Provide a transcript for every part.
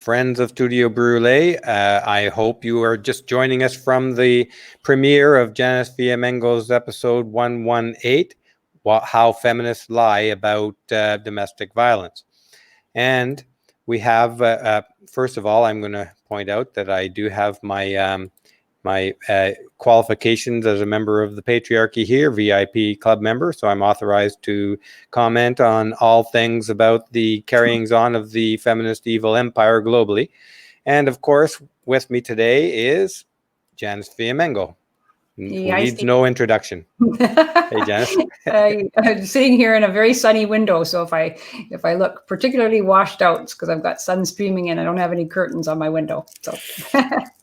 Friends of Studio Brûlé. I hope you are just joining us from the premiere of Janice Fiamengo's episode 118, How Feminists Lie About Domestic Violence. And we have, first of all, I'm going to point out that I do have my qualifications as a member of the patriarchy here, VIP club member, so I'm authorized to comment on all things about the carryings on of the feminist evil empire globally. And of course, with me today is Janice Fiamengo, who needs no introduction. Hey, Janice. I'm sitting here in a very sunny window, so if I look particularly washed out, it's because I've got sun streaming in. I don't have any curtains on my window. So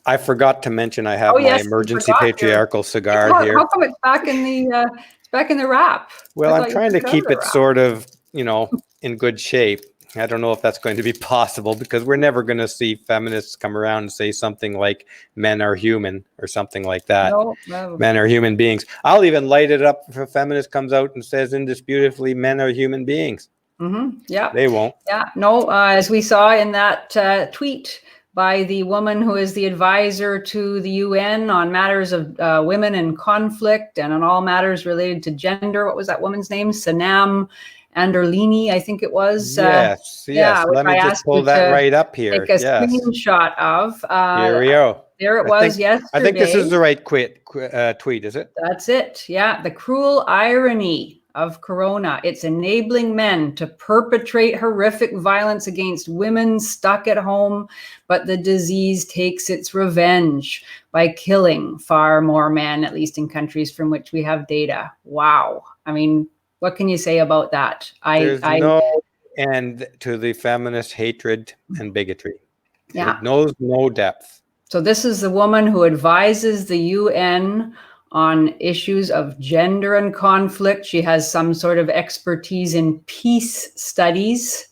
I forgot to mention I have my emergency patriarchal cigar here. How come it's back in the wrap? Well, I'm trying to keep it sort of, in good shape. I don't know if that's going to be possible because we're never going to see feminists come around and say something like men are human or something like that. No. Men are human beings. I'll even light it up if a feminist comes out and says indisputably men are human beings. Mm-hmm. Yeah. They won't. Yeah. No, as we saw in that tweet by the woman who is the advisor to the UN on matters of women in conflict and on all matters related to gender. What was that woman's name? Sanam Anderlini, I think it was. Yes. Let me just pull that right up here. Take a screenshot of. Here we go. There it was yesterday. I think this is the right tweet, is it? That's it. Yeah. The cruel irony of Corona. It's enabling men to perpetrate horrific violence against women stuck at home, but the disease takes its revenge by killing far more men, at least in countries from which we have data. Wow. I mean, what can you say about that? There's no end to the feminist hatred and bigotry. Yeah. It knows no depth. So this is the woman who advises the UN on issues of gender and conflict. She has some sort of expertise in peace studies.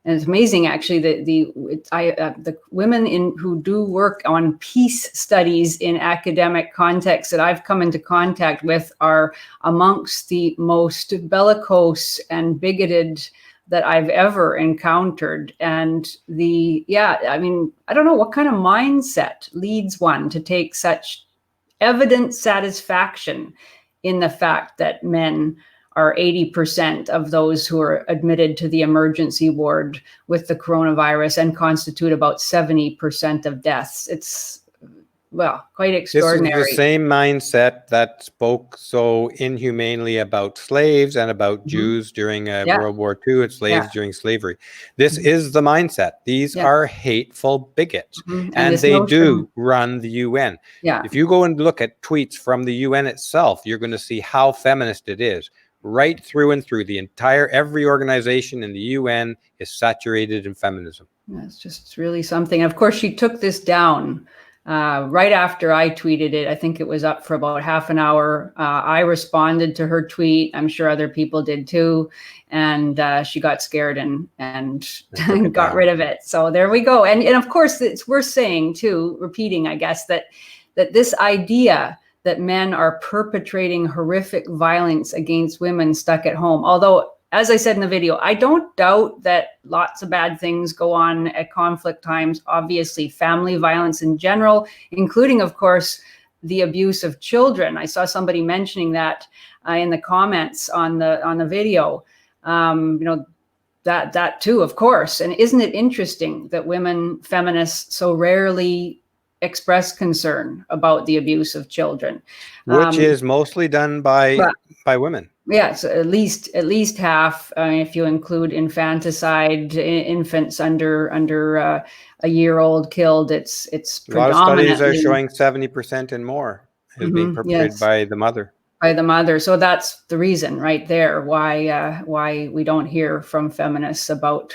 And it's amazing, actually, the women who do work on peace studies in academic contexts that I've come into contact with are amongst the most bellicose and bigoted that I've ever encountered. And I don't know what kind of mindset leads one to take such evident satisfaction in the fact that men are 80% of those who are admitted to the emergency ward with the coronavirus and constitute about 70% of deaths. It's, quite extraordinary. This is the same mindset that spoke so inhumanely about slaves and about Jews during World War II and slaves during slavery. This is the mindset. These are hateful bigots, and they do run the UN. If you go and look at tweets from the UN itself, you're going to see how feminist it is. Right through and through every organization in the UN is saturated in feminism. It's just really something. Of course, she took this down right after I tweeted it. I think it was up for about half an hour. I responded to her tweet. I'm sure other people did too. And she got scared and got rid of it. So there we go. And of course, it's worth saying too, repeating, I guess, that this idea that men are perpetrating horrific violence against women stuck at home. Although, as I said in the video, I don't doubt that lots of bad things go on at conflict times. Obviously, family violence in general, including, of course, the abuse of children. I saw somebody mentioning that in the comments on the video. That too, of course. And isn't it interesting that women feminists so rarely express concern about the abuse of children, which is mostly done by women? Yes, at least half. If you include infanticide, infants under a year old killed, it's predominantly. A lot of studies are showing 70% and more is being perpetrated by the mother. By the mother. So that's the reason right there why we don't hear from feminists about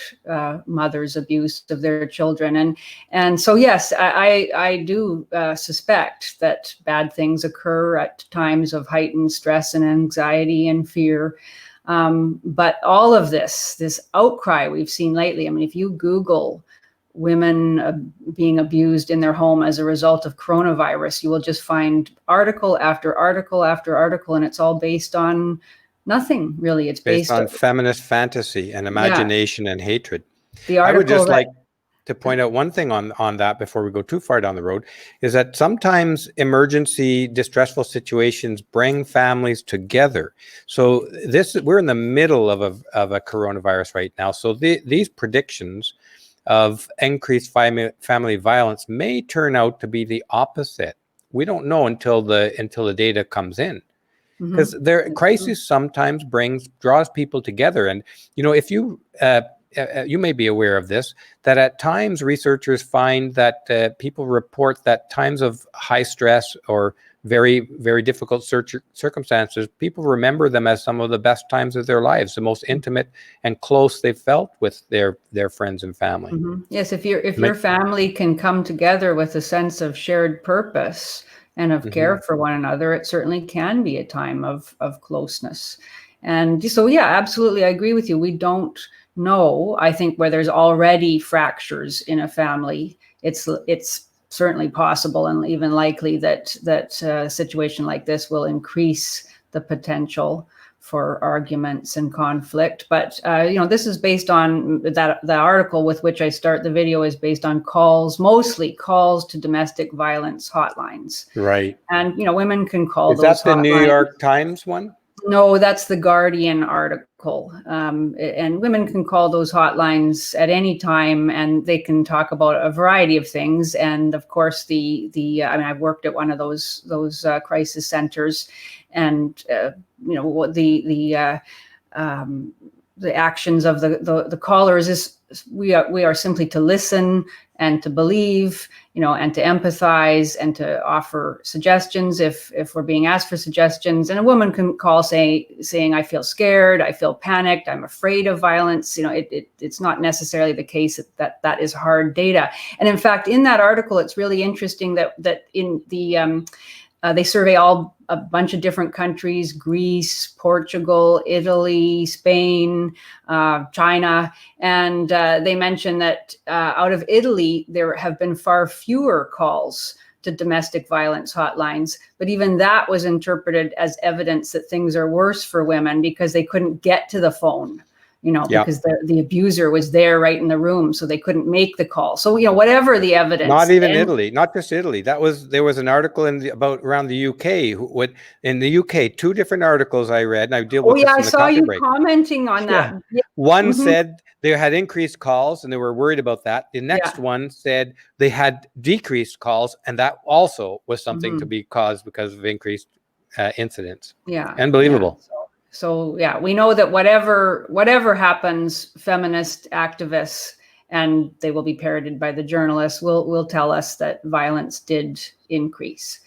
mothers' abuse of their children. And so, yes, I do suspect that bad things occur at times of heightened stress and anxiety and fear. But all of this outcry we've seen lately, I mean, if you Google women being abused in their home as a result of coronavirus, you will just find article after article after article, and it's all based on nothing, really. It's based on feminist fantasy and imagination and hatred. The article I would just like to point out one thing on that before we go too far down the road, is that sometimes emergency, distressful situations bring families together. So we're in the middle of a coronavirus right now. So these predictions of increased family violence may turn out to be the opposite. We don't know until the data comes in. Because crisis sometimes draws people together. And, if you may be aware of this, that at times researchers find that people report that times of high stress or very, very difficult circumstances, people remember them as some of the best times of their lives, the most intimate and close they've felt with their friends and family. Yes, if your family can come together with a sense of shared purpose and of care for one another, it certainly can be a time of closeness. And so, yeah, absolutely, I agree with you. We don't know, I think, where there's already fractures in a family. It's certainly possible and even likely that a situation like this will increase the potential for arguments and conflict. But this is based on the article with which I start the video is based on mostly calls to domestic violence hotlines. Right. And women can call those. Is that the New York Times one? No, that's the Guardian article. And women can call those hotlines at any time, and they can talk about a variety of things. And of course, I've worked at one of those crisis centers, and the actions of the callers is we are simply to listen and to believe, and to empathize and to offer suggestions if we're being asked for suggestions. And a woman can call saying, I feel scared, I feel panicked, I'm afraid of violence. It's not necessarily the case that is hard data. And in fact, in that article, it's really interesting that in the they survey a bunch of different countries: Greece, Portugal, Italy, Spain, China. And they mention that out of Italy, there have been far fewer calls to domestic violence hotlines. But even that was interpreted as evidence that things are worse for women because they couldn't get to the phone. Because the abuser was there right in the room, so they couldn't make the call. So, whatever the evidence. Not even Italy, not just Italy. There was an article around the UK. In the UK, two different articles I read, and I deal with this in the I saw you break. commenting on that. Yeah. One said they had increased calls and they were worried about that. The next one said they had decreased calls, and that also was something to be caused because of increased incidents. Yeah. Unbelievable. Yeah. So we know that whatever happens, feminist activists, and they will be parroted by the journalists, will tell us that violence did increase.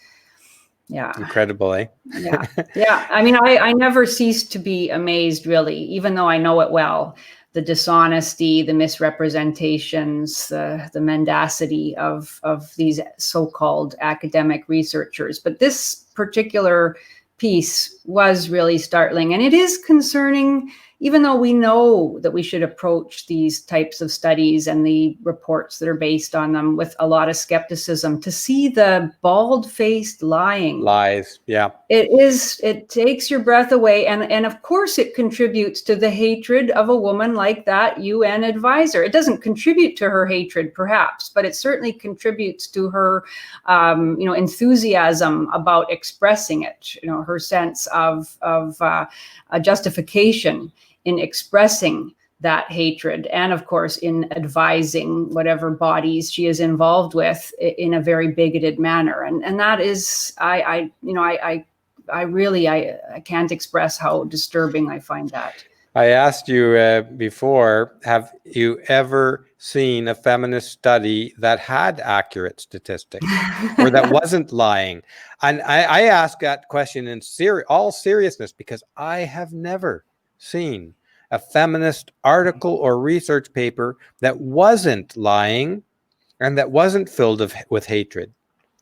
Yeah. Incredible, eh? Yeah. Yeah. I mean, I never cease to be amazed, really, even though I know it well. The dishonesty, the misrepresentations, the mendacity of these so-called academic researchers. But this particular piece was really startling, and it is concerning, even though we know that we should approach these types of studies and the reports that are based on them with a lot of skepticism. To see the bald-faced lies, it takes your breath away, and of course it contributes to the hatred of a woman like that UN advisor. It doesn't contribute to her hatred, perhaps, but it certainly contributes to her enthusiasm about expressing it, her sense of a justification in expressing that hatred, and of course in advising whatever bodies she is involved with in a very bigoted manner. And that is, I can't express how disturbing I find that. I asked you before, have you ever seen a feminist study that had accurate statistics or that wasn't lying? And I ask that question in all seriousness because I have never seen a feminist article or research paper that wasn't lying and that wasn't filled with hatred,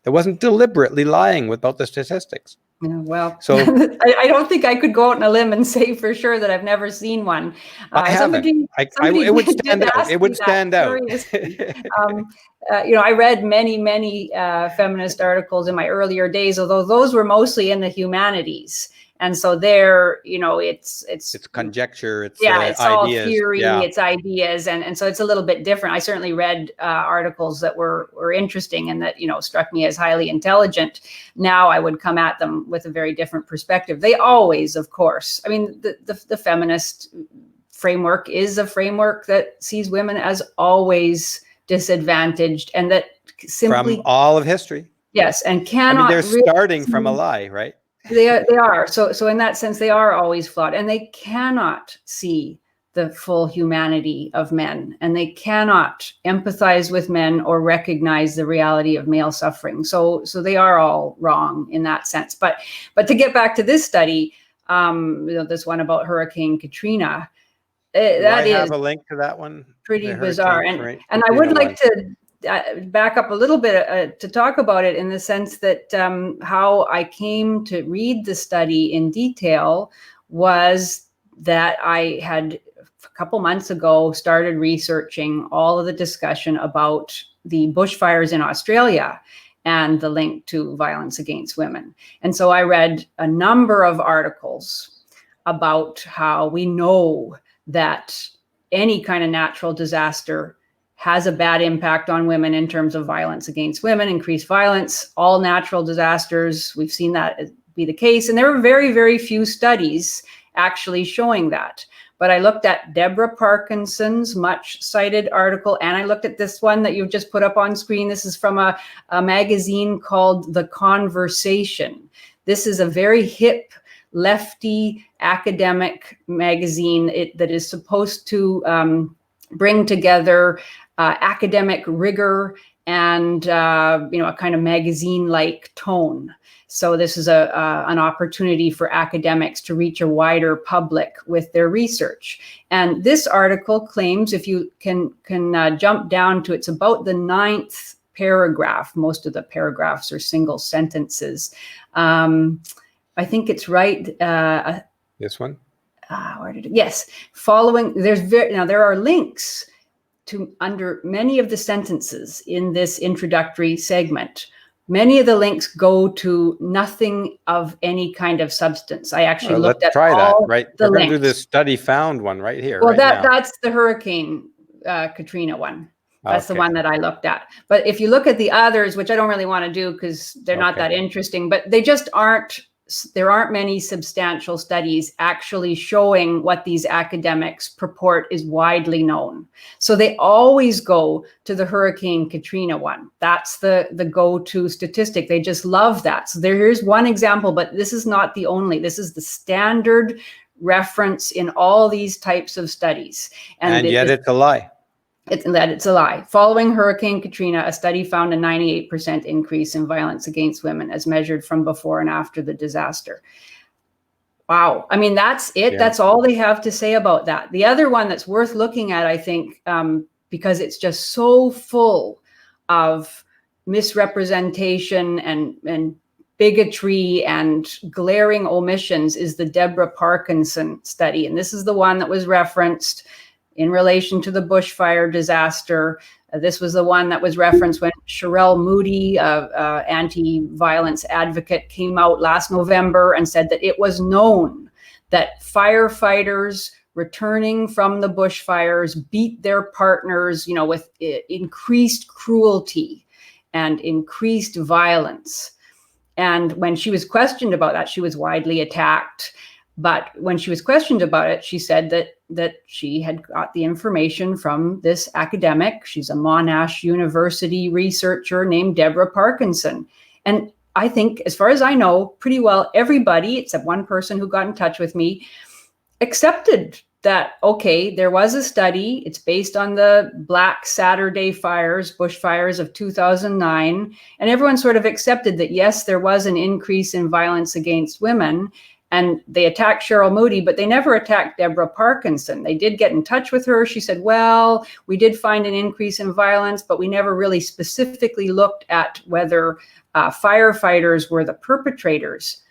that wasn't deliberately lying about the statistics. Yeah, well, so I don't think I could go out on a limb and say for sure that I've never seen one. I haven't. It would stand out. It would stand out. I read many feminist articles in my earlier days, although those were mostly in the humanities. And so there, it's conjecture, it's it's ideas. all theory, it's ideas, and so it's a little bit different. I certainly read articles that were interesting and that struck me as highly intelligent. Now I would come at them with a very different perspective. They always, of course, I mean, the feminist framework is a framework that sees women as always disadvantaged, and that simply from all of history. Yes, and cannot. I mean, they're starting from a lie, right? They are. So in that sense, they are always flawed, and they cannot see the full humanity of men, and they cannot empathize with men or recognize the reality of male suffering. So they are all wrong in that sense. But to get back to this study, this one about Hurricane Katrina, that is a link to that one. Pretty bizarre, and I would like to back up a little bit to talk about it in the sense that how I came to read the study in detail was that I had a couple months ago started researching all of the discussion about the bushfires in Australia and the link to violence against women. And so I read a number of articles about how we know that any kind of natural disaster has a bad impact on women in terms of violence against women, increased violence, all natural disasters. We've seen that be the case. And there were very, very few studies actually showing that. But I looked at Deborah Parkinson's much cited article, and I looked at this one that you've just put up on screen. This is from a magazine called The Conversation. This is a very hip, lefty academic magazine that is supposed to bring together academic rigor and a kind of magazine-like tone. So this is an opportunity for academics to reach a wider public with their research. And this article claims, if you can jump down to, it's about the 9th paragraph. Most of the paragraphs are single sentences. I think it's right. This one? Yes. Following, there are links to under many of the sentences in this introductory segment. Many of the links go to nothing of any kind of substance. I actually looked at all the links. We're going to do this study found one right here. Well, that's the Hurricane Katrina one. That's the one that I looked at. But if you look at the others, which I don't really want to do because they're not that interesting, but they just aren't. There aren't many substantial studies actually showing what these academics purport is widely known. So they always go to the Hurricane Katrina one. That's the go-to statistic. They just love that. So here's one example, but this is not the only. This is the standard reference in all these types of studies. And yet it's a lie. It's a lie. Following Hurricane Katrina, a study found a 98% increase in violence against women as measured from before and after the disaster. Wow. I mean, that's it. Yeah. That's all they have to say about that. The other one that's worth looking at, I think, because it's just so full of misrepresentation and bigotry and glaring omissions, is the Deborah Parkinson study. And this is the one that was referenced in relation to the bushfire disaster. This was the one that was referenced when Sherelle Moody, anti-violence advocate, came out last November and said that it was known that firefighters returning from the bushfires beat their partners, with increased cruelty and increased violence. And when she was questioned about that, she was widely attacked. But when she was questioned about it, she said that she had got the information from this academic. She's a Monash University researcher named Deborah Parkinson. And I think, as far as I know, pretty well everybody, except one person who got in touch with me, accepted that, okay, there was a study. It's based on the Black Saturday bushfires of 2009. And everyone sort of accepted that, yes, there was an increase in violence against women. And they attacked Sherelle Moody, but they never attacked Deborah Parkinson. They did get in touch with her. She said, well, we did find an increase in violence, but we never really specifically looked at whether firefighters were the perpetrators.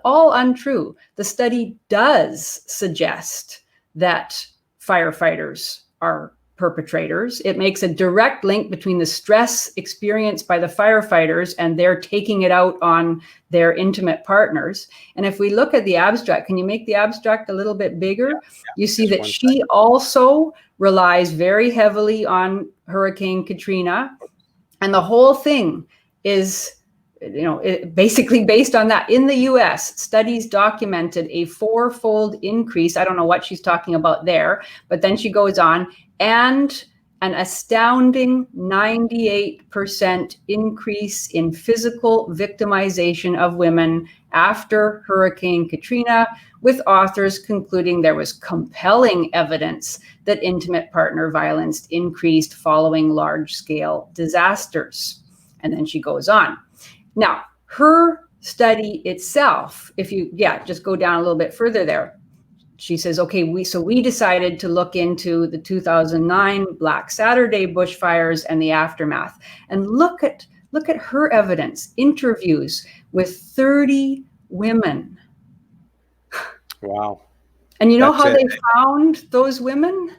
All untrue. The study does suggest that firefighters are perpetrators. It makes a direct link between the stress experienced by the firefighters and they're taking it out on their intimate partners. And if we look at the abstract, can you make the abstract a little bit bigger? Yeah, you see that she also relies very heavily on Hurricane Katrina. And the whole thing is, basically based on that. In the US, studies documented a 4-fold increase. I don't know what she's talking about there, but then she goes on, and an astounding 98% increase in physical victimization of women after Hurricane Katrina, with authors concluding there was compelling evidence that intimate partner violence increased following large-scale disasters. And then she goes on. Now, her study itself, if you, just go down a little bit further there, she says, okay, we decided to look into the 2009 Black Saturday bushfires and the aftermath, and look at her evidence, interviews with 30 women. Wow. And you know how they found those women?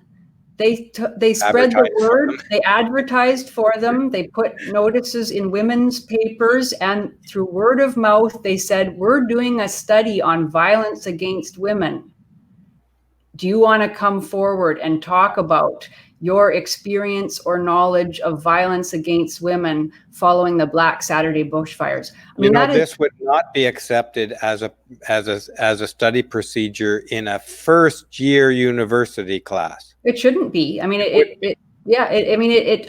They spread the word, they advertised for them, they put notices in women's papers, and through word of mouth, they said, we're doing a study on violence against women. Do you want to come forward and talk about your experience or knowledge of violence against women following the Black Saturday bushfires? I mean, this would not be accepted as a study procedure in a first-year university class. It shouldn't be. I mean,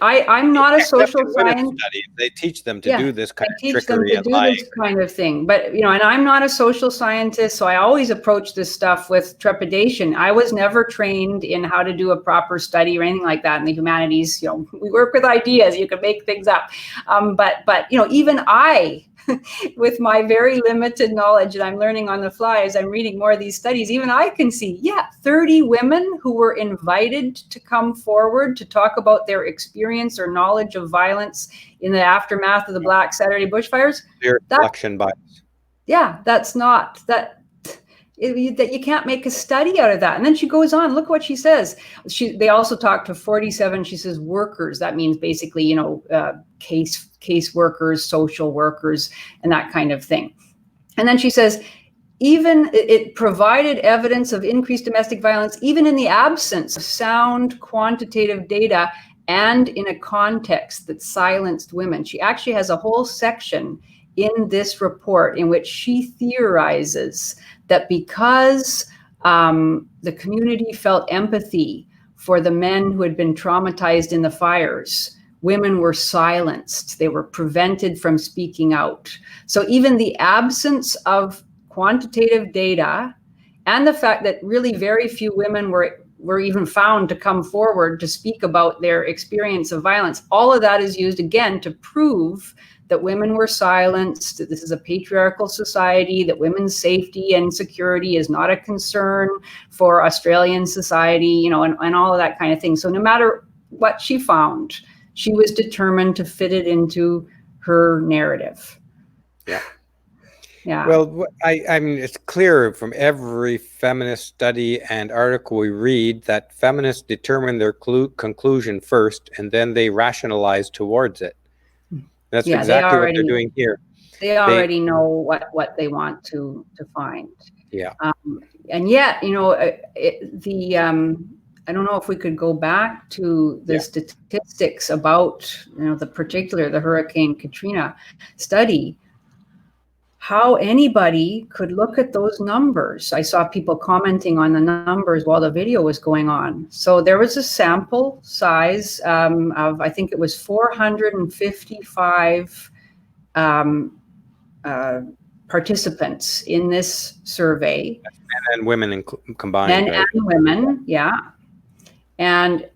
I'm not a social scientist. They teach them to do this kind of trickery. They teach them to do this kind of thing. But, and I'm not a social scientist, so I always approach this stuff with trepidation. I was never trained in how to do a proper study or anything like that in the humanities. We work with ideas. You can make things up. But even I, with my very limited knowledge that I'm learning on the fly as I'm reading more of these studies, even I can see, 30 women who were invited to come forward to talk about their experience or knowledge of violence in the aftermath of the Black Saturday bushfires. Election bias. Yeah, that's not that. That you can't make a study out of that. And then she goes on, look what she says. They also talked to 47, she says, workers. That means basically, case workers, social workers, and that kind of thing. And then she says, even it provided evidence of increased domestic violence, even in the absence of sound quantitative data and in a context that silenced women. She actually has a whole section in this report in which she theorizes that because the community felt empathy for the men who had been traumatized in the fires, women were silenced. They were prevented from speaking out. So even the absence of quantitative data and the fact that really very few women were even found to come forward to speak about their experience of violence, all of that is used again to prove that women were silenced, that this is a patriarchal society, that women's safety and security is not a concern for Australian society, and all of that kind of thing. So no matter what she found, she was determined to fit it into her narrative. Yeah. Yeah. Well, I mean, it's clear from every feminist study and article we read that feminists determine their conclusion first, and then they rationalize towards it. That's exactly what they're doing here. They already know what they want to find. Yeah. And yet, I don't know if we could go back to the statistics about, the Hurricane Katrina study, how anybody could look at those numbers. I saw people commenting on the numbers while the video was going on. So there was a sample size of, I think it was 455 participants in this survey. Men and women combined. Men and women, yeah. And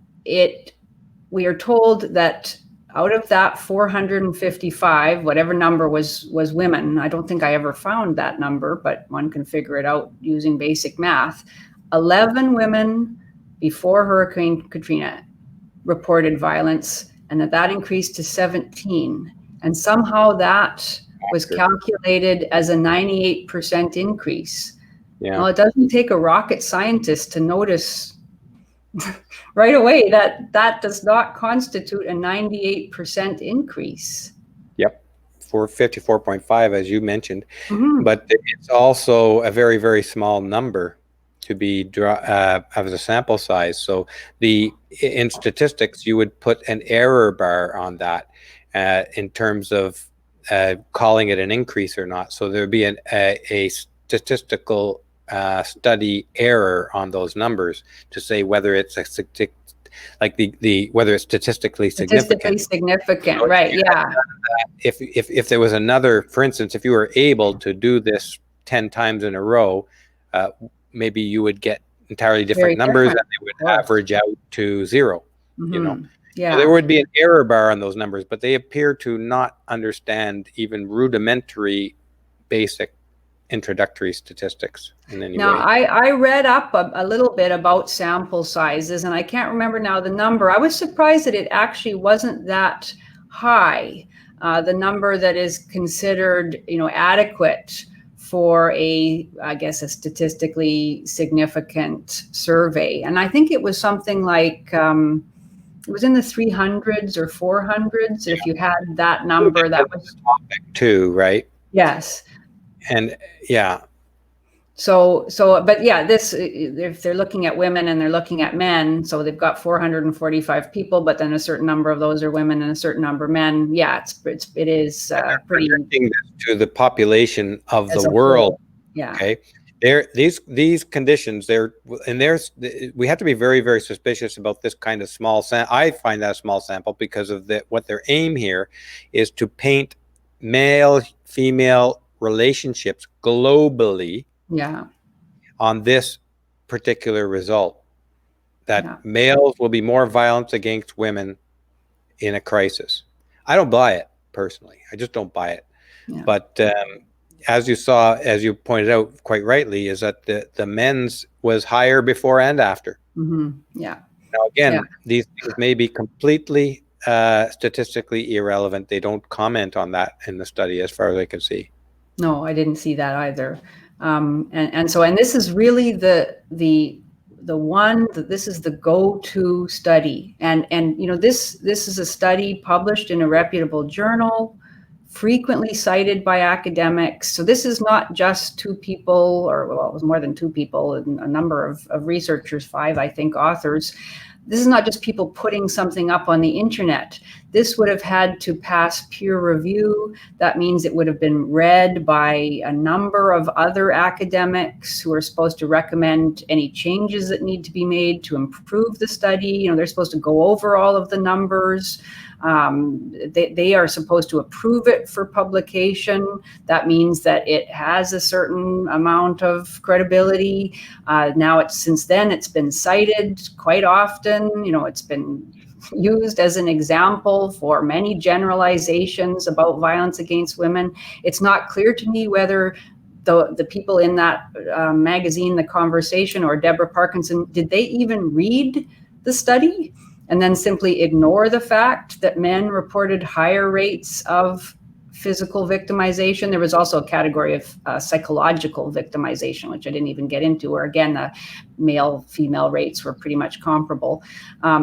we are told that out of that 455, whatever number was women, I don't think I ever found that number, but one can figure it out using basic math. 11 women before Hurricane Katrina reported violence, and that increased to 17. And somehow that was calculated as a 98% increase. Yeah. Well, it doesn't take a rocket scientist to notice right away, that does not constitute a 98% increase. Yep, for 54.5, as you mentioned. Mm-hmm. But it's also a very, very small number to be as a sample size. So in statistics, you would put an error bar on that in terms of calling it an increase or not. So there would be a statistical study error on those numbers to say whether it's whether it's statistically significant. So Right? Yeah. If there was another, for instance, if you were able to do this 10 times in a row, maybe you would get entirely different numbers, and they would average out to 0. You know, yeah. So there would be an error bar on those numbers, but they appear to not understand even rudimentary, basic introductory statistics in any way. I read up a little bit about sample sizes, and I can't remember now the number. I was surprised that it actually wasn't that high. The number that is considered, adequate for I guess, a statistically significant survey. And I think it was something like, it was in the 300s or 400s. If you had that number, that was topic too, right? Yes. And yeah. So, but yeah, if they're looking at women and they're looking at men, so they've got 445 people, but then a certain number of those are women and a certain number of men. Yeah, it is pretty. Projecting this to the population of the world. Whole. Yeah. Okay. These conditions, we have to be very, very suspicious about this kind of small sample. I find that a small sample because of what their aim here is to paint male-female relationships globally. Yeah. On this particular result, that males will be more violent against women in a crisis. I don't buy it personally. I just don't buy it. Yeah. But as you pointed out quite rightly, is that the men's was higher before and after. Mm-hmm. Yeah. Now again, these things may be completely statistically irrelevant. They don't comment on that in the study, as far as I can see. No, I didn't see that either. And this is really this is the go-to study, and this is a study published in a reputable journal, frequently cited by academics. So this is not just two people, or it was more than two people, and a number of researchers, 5, I think, authors. This is not just people putting something up on the internet. This would have had to pass peer review. That means it would have been read by a number of other academics who are supposed to recommend any changes that need to be made to improve the study. They're supposed to go over all of the numbers. They are supposed to approve it for publication. That means that it has a certain amount of credibility. Since then it's been cited quite often. It's been used as an example for many generalizations about violence against women. It's not clear to me whether the people in that magazine, The Conversation, or Deborah Parkinson, did they even read the study and then simply ignore the fact that men reported higher rates of physical victimization. There was also a category of psychological victimization, which I didn't even get into, where again, the male-female rates were pretty much comparable. I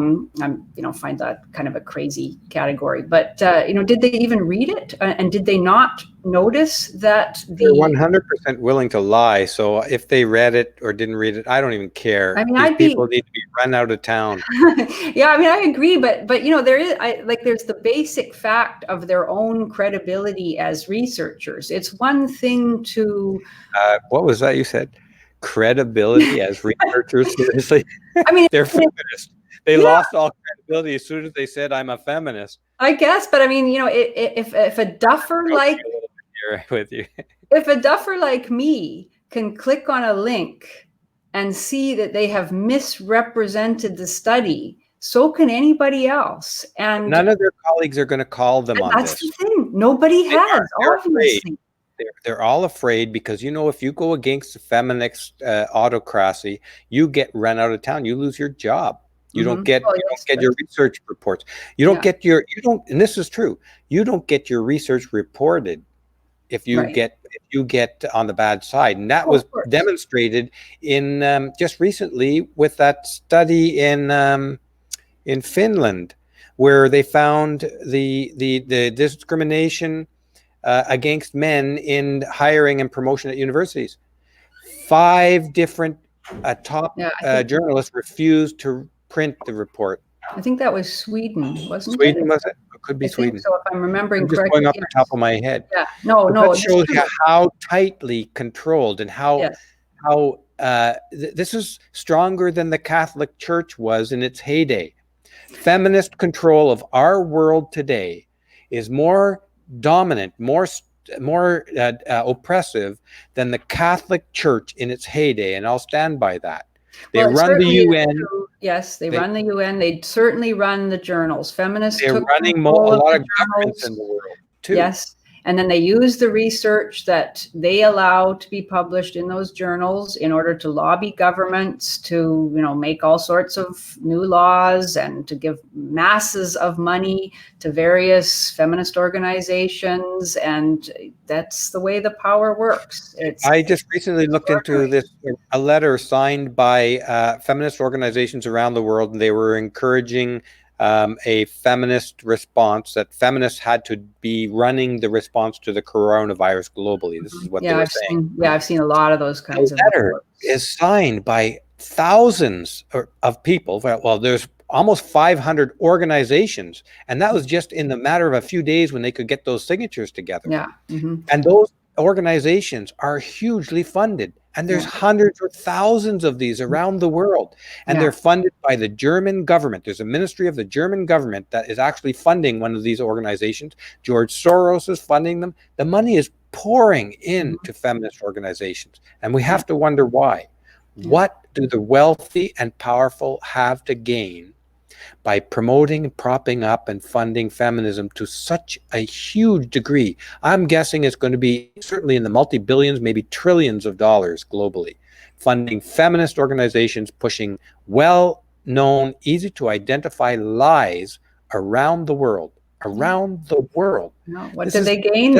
find that kind of a crazy category. But did they even read it? And did they not notice that they're 100% willing to lie? So if they read it or didn't read it, I don't even care. These people need to be run out of town. Yeah, I agree, but there is there's the basic fact of their own credibility as researchers. It's one thing to what was that you said? Credibility as researchers? Seriously? They're feminists. They lost all credibility as soon as they said, I'm a feminist. I guess, but if a duffer like with you, if a duffer like me can click on a link and see that they have misrepresented the study, so can anybody else. And none of their colleagues are going to call them on this. That's the thing. Nobody has, obviously. They're all afraid because, if you go against the feminist autocracy, you get run out of town. You lose your job. You don't get your research reports. And this is true. You don't get your research reported if you get on the bad side. And that was demonstrated in just recently with that study in Finland, where they found the discrimination against men in hiring and promotion at universities. 5 different top journalists refused to print the report. I think that was Sweden, wasn't it? Sweden, was it? It could be Sweden. So, if I'm remembering correctly. Just going off the top of my head. Yeah. No. That shows you how tightly controlled and how this is stronger than the Catholic Church was in its heyday. Feminist control of our world today is more dominant, more oppressive than the Catholic Church in its heyday, and I'll stand by that. They run the UN. Yes, they run the UN. They certainly run the journals. Feminists they're running a lot of governments in the world too. Yes. And then they use the research that they allow to be published in those journals in order to lobby governments to, make all sorts of new laws and to give masses of money to various feminist organizations. And that's the way the power works. I just recently looked into this, a letter signed by feminist organizations around the world, and they were encouraging a feminist response, that feminists had to be running the response to the coronavirus globally. This is what they were saying. I've seen a lot of those kinds of letter reports. Is signed by thousands of people. Well, there's almost 500 organizations, and that was just in the matter of a few days when they could get those signatures together. Yeah. Mm-hmm. And those organizations are hugely funded. And there's hundreds or thousands of these around the world. And they're funded by the German government. There's a ministry of the German government that is actually funding one of these organizations. George Soros is funding them. The money is pouring into feminist organizations. And we have to wonder why. What do the wealthy and powerful have to gain by promoting and propping up and funding feminism to such a huge degree? I'm guessing it's going to be certainly in the multi-billions, maybe trillions of dollars globally, funding feminist organizations pushing well-known, easy-to-identify lies around the world. What do they gain?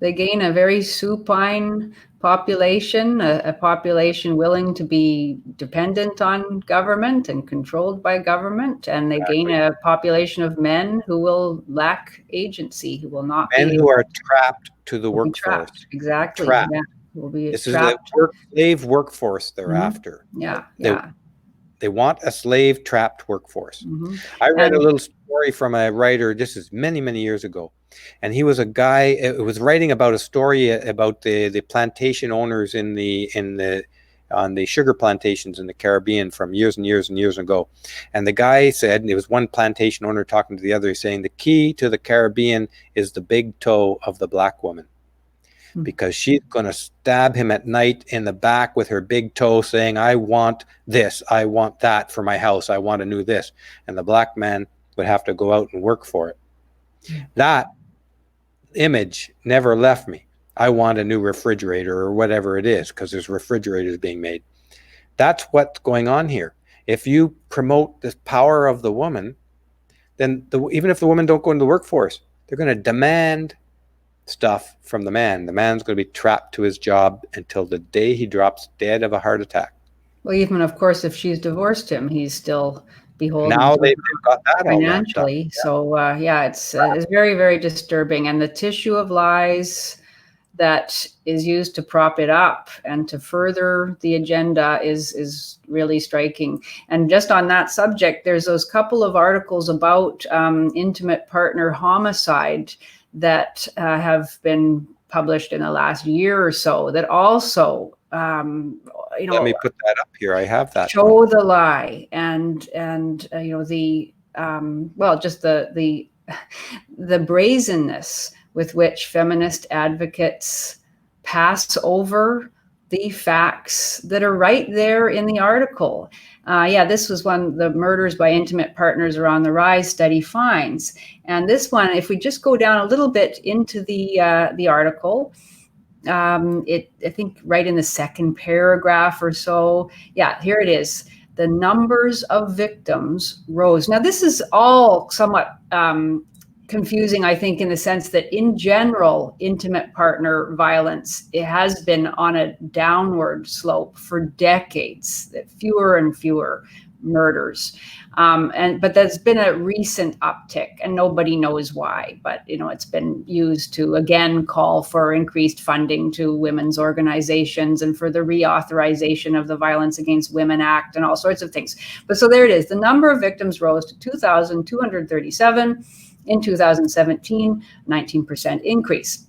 They gain a very supine population, a population willing to be dependent on government and controlled by government, and they gain a population of men who will lack agency, who will not men who are trapped to the workforce. Exactly. Trapped. Yeah. Will be this trapped. Is a slave workforce they're after. They want a slave trapped workforce. I read a little story from a writer, this is many, many years ago. And he was a guy who was writing about a story about the plantation owners on the sugar plantations in the Caribbean from years and years and years ago. And the guy said, and it was one plantation owner talking to the other, saying the key to the Caribbean is the big toe of the black woman. Because she's going to stab him at night in the back with her big toe, saying, I want this, I want that for my house, I want a new this. And the black man would have to go out and work for it. That image never left me. I want a new refrigerator or whatever it is, because there's refrigerators being made. That's what's going on here. If you promote this power of the woman, then even if the women don't go into the workforce, they're going to demand stuff from the man. The man's going to be trapped to his job until the day he drops dead of a heart attack. Well, even of course, if she's divorced him, he's still beholden. Now they've got that financially. So it's very, very disturbing. And the tissue of lies that is used to prop it up and to further the agenda is really striking. And just on that subject, there's those couple of articles about intimate partner homicide that have been published in the last year or so that also let me put that up here. I have that. Show the lie and just the brazenness with which feminist advocates pass over the facts that are right there in the article. This was one, the murders by intimate partners are on the rise, study finds. And this one, if we just go down a little bit into the article, I think right in the second paragraph or so, here it is. The numbers of victims rose. Now, this is all somewhat confusing, I think, in the sense that in general, intimate partner violence, it has been on a downward slope for decades, that fewer and fewer murders. But there's been a recent uptick, and nobody knows why, but it's been used to again call for increased funding to women's organizations and for the reauthorization of the Violence Against Women Act and all sorts of things. But so there it is. The number of victims rose to 2,237 in 2017, 19% increase.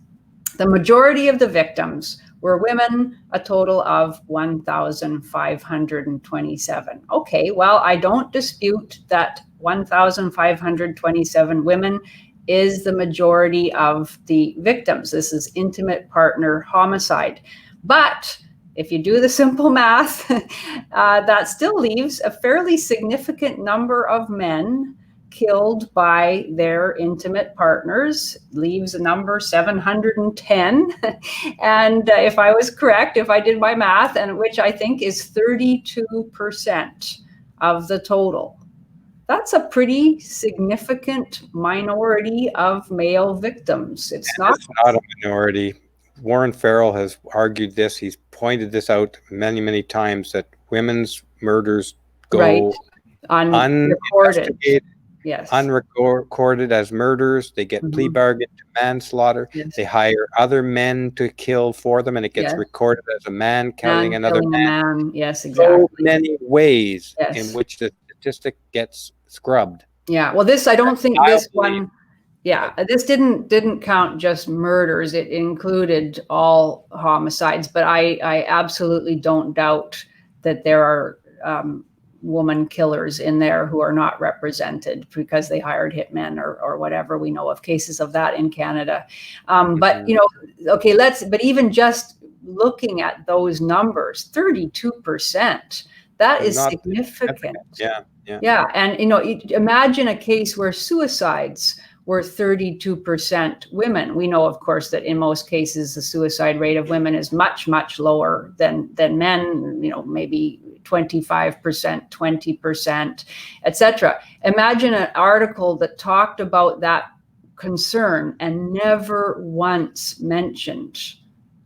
The majority of the victims were women, a total of 1,527. Okay, well, I don't dispute that 1,527 women is the majority of the victims. This is intimate partner homicide. But if you do the simple math, that still leaves a fairly significant number of men killed by their intimate partners, leaves a number 710. And if I was correct, if I did my math, and which I think is 32% of the total, that's a pretty significant minority of male victims. It's not a minority. Warren Farrell has argued this. He's pointed this out many, many times, that women's murders go unreported. Yes. Unrecorded as murders. They get plea bargain to manslaughter. Yes. They hire other men to kill for them, and it gets recorded as a man killing another man. Yes, exactly. So many ways in which the statistic gets scrubbed. Yeah. Well, this, I don't think this one. Yeah, this didn't count just murders. It included all homicides. But I absolutely don't doubt that there are woman killers in there who are not represented because they hired hitmen or whatever. We know of cases of that in Canada. But okay, but even just looking at those numbers, 32%, that is significant. Yeah. And imagine a case where suicides were 32% women. We know, of course, that in most cases the suicide rate of women is much, much lower than men, maybe 25%, 20%, etc. Imagine an article that talked about that concern and never once mentioned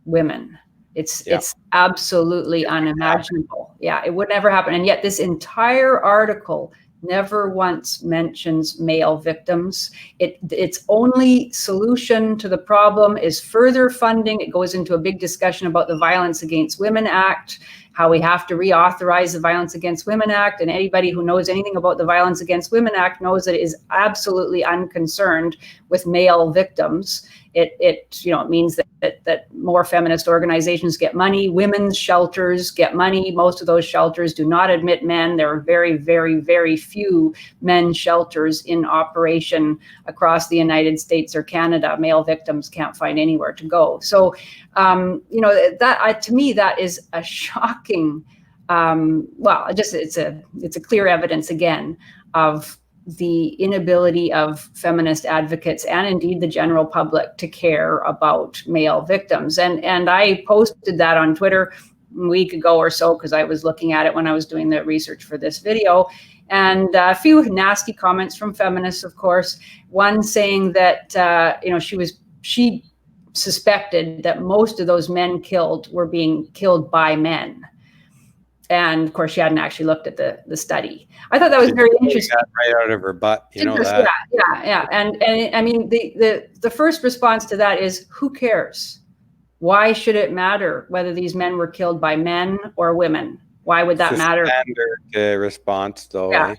women. It's absolutely unimaginable. Yeah, it would never happen. And yet this entire article never once mentions male victims. Its only solution to the problem is further funding. It goes into a big discussion about the Violence Against Women Act, how we have to reauthorize the Violence Against Women Act. And anybody who knows anything about the Violence Against Women Act knows that it is absolutely unconcerned with male victims. It means that more feminist organizations get money, women's shelters get money. Most of those shelters do not admit men. There are very, very, very few men's shelters in operation across the United States or Canada. Male victims can't find anywhere to go. So, that to me, that is a shocking. It's a clear evidence again of the inability of feminist advocates and indeed the general public to care about male victims. And I posted that on Twitter a week ago or so because I was looking at it when I was doing the research for this video. And a few nasty comments from feminists, of course. One saying that she suspected that most of those men killed were being killed by men. And of course, she hadn't actually looked at the study. I thought that was very interesting. Right out of her butt, that. Yeah. And I mean, the first response to that is, who cares? Why should it matter whether these men were killed by men or women? Why would that matter? Standard response, though. Yeah.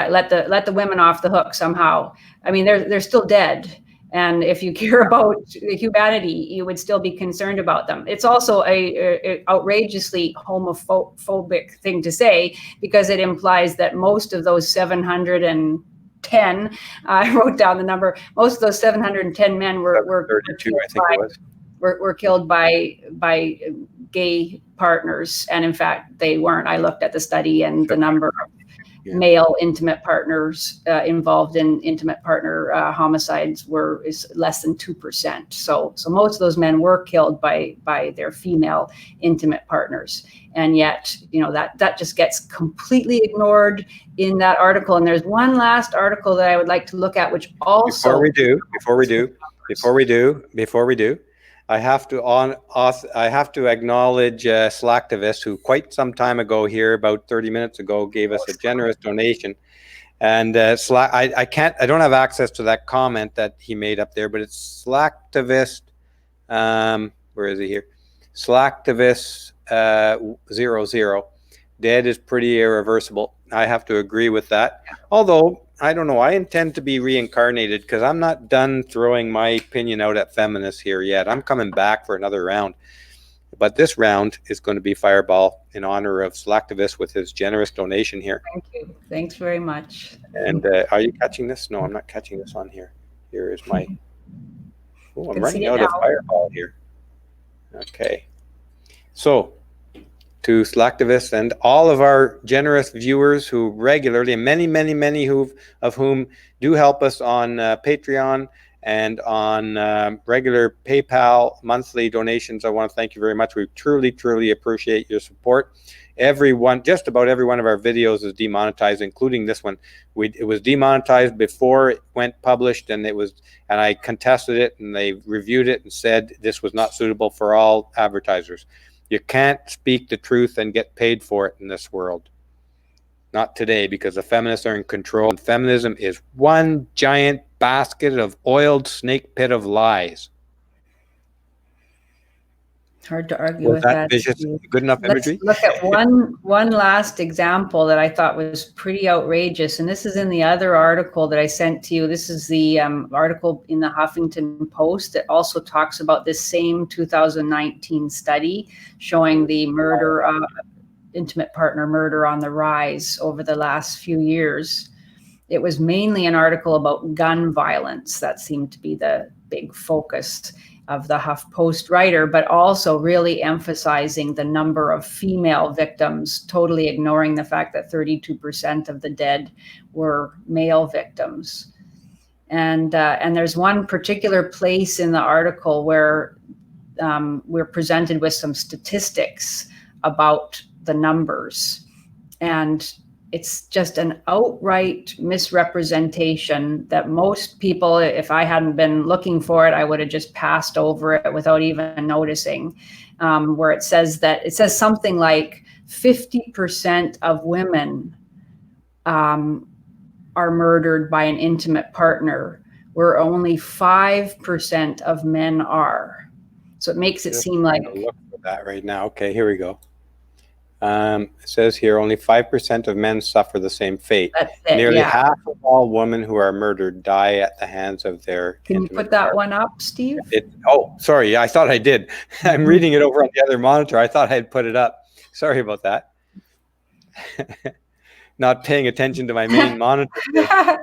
Let the women off the hook somehow. I mean, they're still dead. And if you care about humanity, you would still be concerned about them. It's also a outrageously homophobic thing to say because it implies that most of those 710, I wrote down the number, most of those 710 men were 32, I think it was. Were killed by gay partners. And in fact, they weren't. I looked at the study and the number male intimate partners involved in intimate partner homicides is less than 2%. So most of those men were killed by their female intimate partners, and yet that just gets completely ignored in that article. And there's one last article that I would like to look at, which also before we do, I have to acknowledge Slacktivist, who quite some time ago here, about 30 minutes ago, gave us a generous donation. And I don't have access to that comment that he made up there, but it's Slacktivist. Where is he here? Slacktivist 00. Dead is pretty irreversible. I have to agree with that. Although, I don't know, I intend to be reincarnated, because I'm not done throwing my opinion out at feminists here yet. I'm coming back for another round. But this round is going to be Fireball in honor of Slacktivist with his generous donation here. Thank you. Thanks very much. And are you catching this? No, I'm not catching this on here. Here is my... Oh, I'm running out of Fireball here. Okay. So, to Slacktivist and all of our generous viewers who regularly, and many of whom do help us on Patreon and on regular PayPal monthly donations, I want to thank you very much. We truly appreciate your support. Just about every one of our videos is demonetized, including this one. It was demonetized before it went published, and I contested it, and they reviewed it and said this was not suitable for all advertisers. You can't speak the truth and get paid for it in this world. Not today, because the feminists are in control. And feminism is one giant basket of oiled snake pit of lies. Hard to argue with that. Good enough imagery? Let's look at one last example that I thought was pretty outrageous. And this is in the other article that I sent to you. This is the article in the Huffington Post that also talks about this same 2019 study showing the intimate partner murder on the rise over the last few years. It was mainly an article about gun violence. That seemed to be the big focus of the HuffPost writer, but also really emphasizing the number of female victims, totally ignoring the fact that 32% of the dead were male victims. And there's one particular place in the article where we're presented with some statistics about the numbers. And it's just an outright misrepresentation that most people, if I hadn't been looking for it, I would have just passed over it without even noticing, where it says something like 50% of women are murdered by an intimate partner, where only 5% of men are. So it makes it seem like... Look for that right now. Okay, here we go. It says here only 5% of men suffer the same fate. That's it, Nearly half of all women who are murdered die at the hands of their... Can you put that one up, Steve? Oh, sorry. I thought I did. I'm reading it over on the other monitor. I thought I had put it up. Sorry about that. Not paying attention to my main monitor.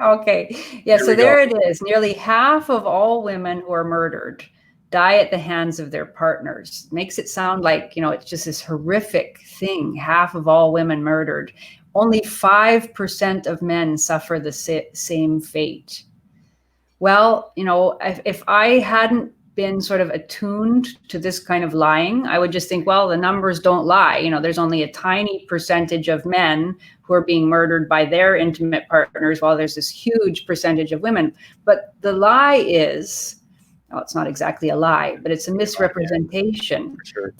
Okay. Yeah, so there it is. Nearly half of all women who are murdered die at the hands of their partners. Makes it sound like, it's just this horrific thing. Half of all women murdered. Only 5% of men suffer the same fate. Well, if I hadn't been sort of attuned to this kind of lying, I would just think, well, the numbers don't lie. There's only a tiny percentage of men who are being murdered by their intimate partners, while there's this huge percentage of women. But the lie is... well, it's not exactly a lie, but it's a misrepresentation. Sure.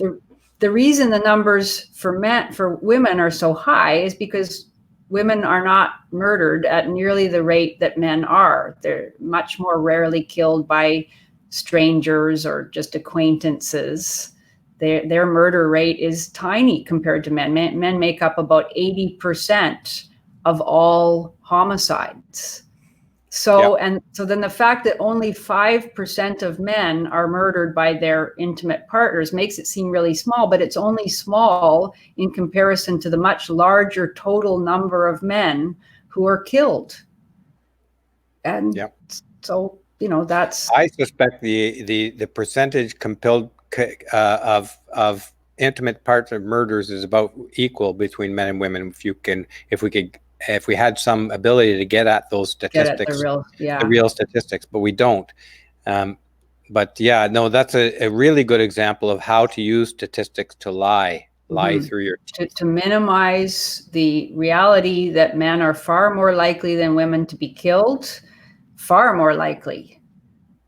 The reason the numbers for women are so high is because women are not murdered at nearly the rate that men are. They're much more rarely killed by strangers or just acquaintances. Their murder rate is tiny compared to men. Men make up about 80% of all homicides. So then the fact that only 5% of men are murdered by their intimate partners makes it seem really small, but it's only small in comparison to the much larger total number of men who are killed. And so, that's... I suspect the percentage compelled of intimate partner murders is about equal between men and women. If we could if we had some ability to get at those statistics, the real statistics, but we don't. But yeah, no, that's a really good example of how to use statistics to lie through your to minimize the reality that men are far more likely than women to be killed, far more likely,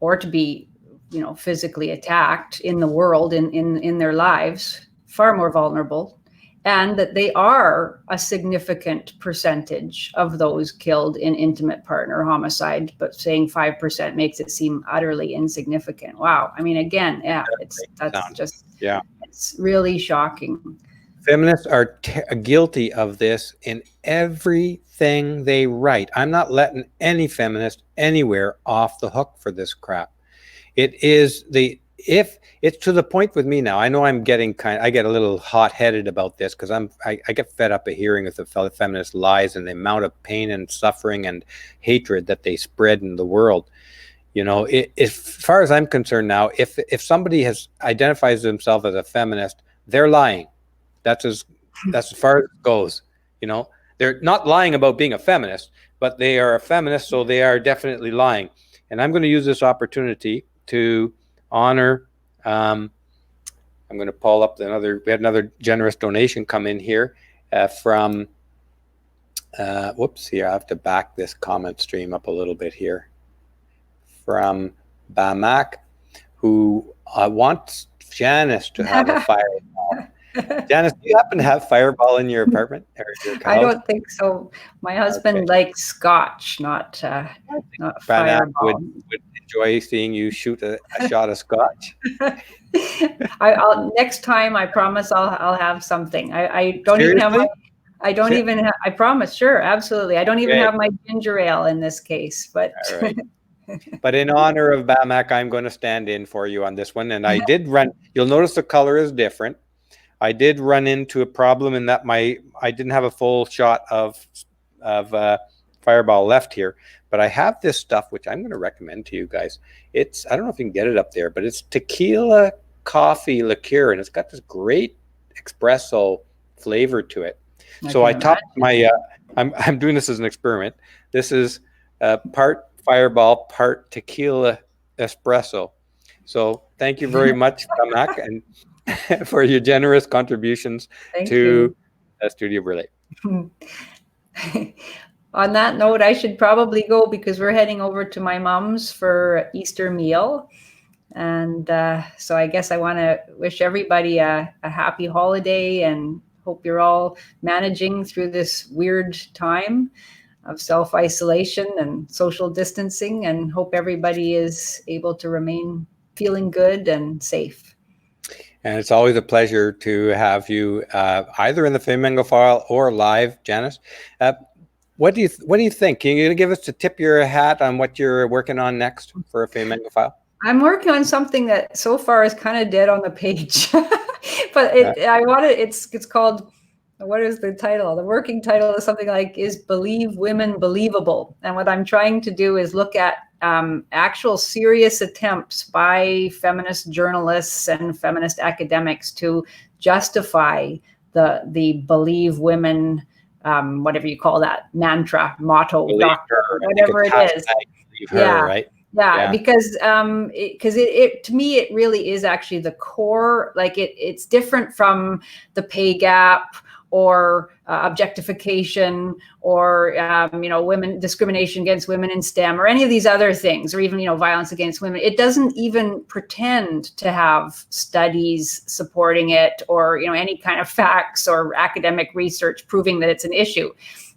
or to be, you know, physically attacked in the world, in their lives, far more vulnerable, and that they are a significant percentage of those killed in intimate partner homicide, but saying 5% makes it seem utterly insignificant. Wow. I mean, again, it's really shocking. Feminists are guilty of this in everything they write. I'm not letting any feminist anywhere off the hook for this crap. It is if it's to the point with me now, I know I'm getting I get a little hot-headed about this because I get fed up of hearing of the feminist lies and the amount of pain and suffering and hatred that they spread in the world. You know, as far as I'm concerned now, if somebody identifies themselves as a feminist, they're lying. That's as far as it goes. You know, they're not lying about being a feminist, but they are a feminist, so they are definitely lying. And I'm going to use this opportunity to honor. I'm going to pull up we had another generous donation come in here from. Whoops! Here I have to back this comment stream up a little bit here. From Bamak, who wants Janice to have a fireball. Janice, do you happen to have fireball in your apartment or your house? I don't think so. My husband likes scotch, not fireball. Would enjoy seeing you shoot a shot of scotch. I'll next time. I promise I'll have something. I don't Seriously? even have my. I don't even have. I promise. Sure, absolutely. I don't even have my ginger ale in this case, but. All right. But in honor of Bamak, I'm going to stand in for you on this one. And I did run. You'll notice the color is different. I did run into a problem in that I didn't have a full shot of fireball left here, but I have this stuff which I'm going to recommend to you guys. It's, I don't know if you can get it up there, but it's tequila coffee liqueur, and it's got this great espresso flavor to it. So I topped my. I'm doing this as an experiment. This is part fireball, part tequila espresso. So thank you very much, Bamak, and for your generous contributions to Studio Relay. On that note, I should probably go because we're heading over to my mom's for Easter meal. And so I guess I want to wish everybody a happy holiday and hope you're all managing through this weird time of self-isolation and social distancing, and hope everybody is able to remain feeling good and safe. And it's always a pleasure to have you either in the Fiamengo File or live, Janice. What do you think? Can you give us a tip your hat on what you're working on next for a Fiamengo File? I'm working on something that so far is kind of dead on the page, but it's called, what is the title? The working title is something like, is Believe Women Believable? And what I'm trying to do is look at actual serious attempts by feminist journalists and feminist academics to justify the Believe Women, whatever you call that, mantra, motto, doctor, whatever it is. Right? Yeah, because it to me, it really is actually the core. Like it's different from the pay gap or objectification or women discrimination against women in STEM or any of these other things, or even violence against women. It doesn't even pretend to have studies supporting it or any kind of facts or academic research proving that it's an issue.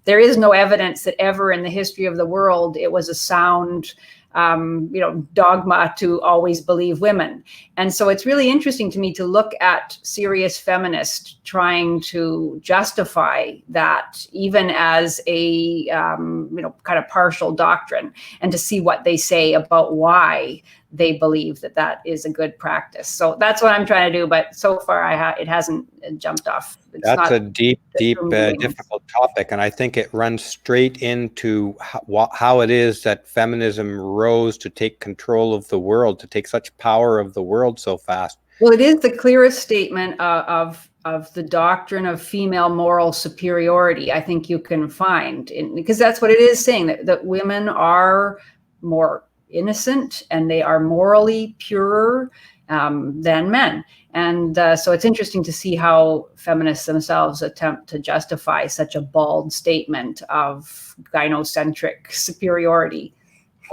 There is no evidence that ever in the history of the world it was a sound dogma to always believe women. And so it's really interesting to me to look at serious feminists trying to justify that even as a, kind of partial doctrine, and to see what they say about why they believe that is a good practice. So that's what I'm trying to do. But so far it hasn't jumped off. That's a deep, difficult topic. And I think it runs straight into how it is that feminism rose to take control of the world, to take such power of the world so fast. Well, it is the clearest statement of of the doctrine of female moral superiority, I think you can find, because that's what it is saying, that women are more innocent and they are morally purer than men. And so it's interesting to see how feminists themselves attempt to justify such a bald statement of gynocentric superiority.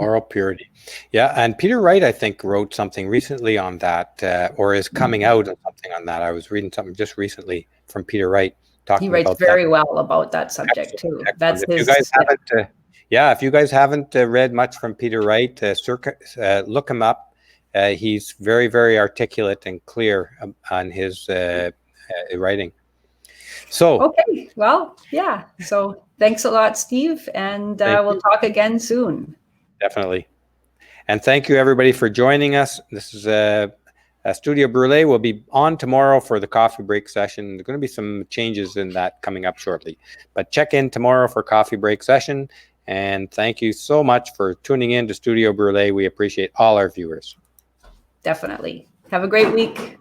Moral purity. Yeah. And Peter Wright, I think, wrote something recently on that, or is coming out on something on that. I was reading something just recently from Peter Wright talking about that. He writes very well about that subject too. Excellent. That's if his, you guys haven't, if you guys haven't read much from Peter Wright, look him up. He's very, very articulate and clear on his writing. So okay, well, yeah. So thanks a lot, Steve, and we'll talk again soon. Definitely. And thank you, everybody, for joining us. This is Studio Brûlé. Will be on tomorrow for the coffee break session. There's going to be some changes in that coming up shortly. But check in tomorrow for coffee break session. And thank you so much for tuning in to Studio Brûlé. We appreciate all our viewers. Definitely. Have a great week.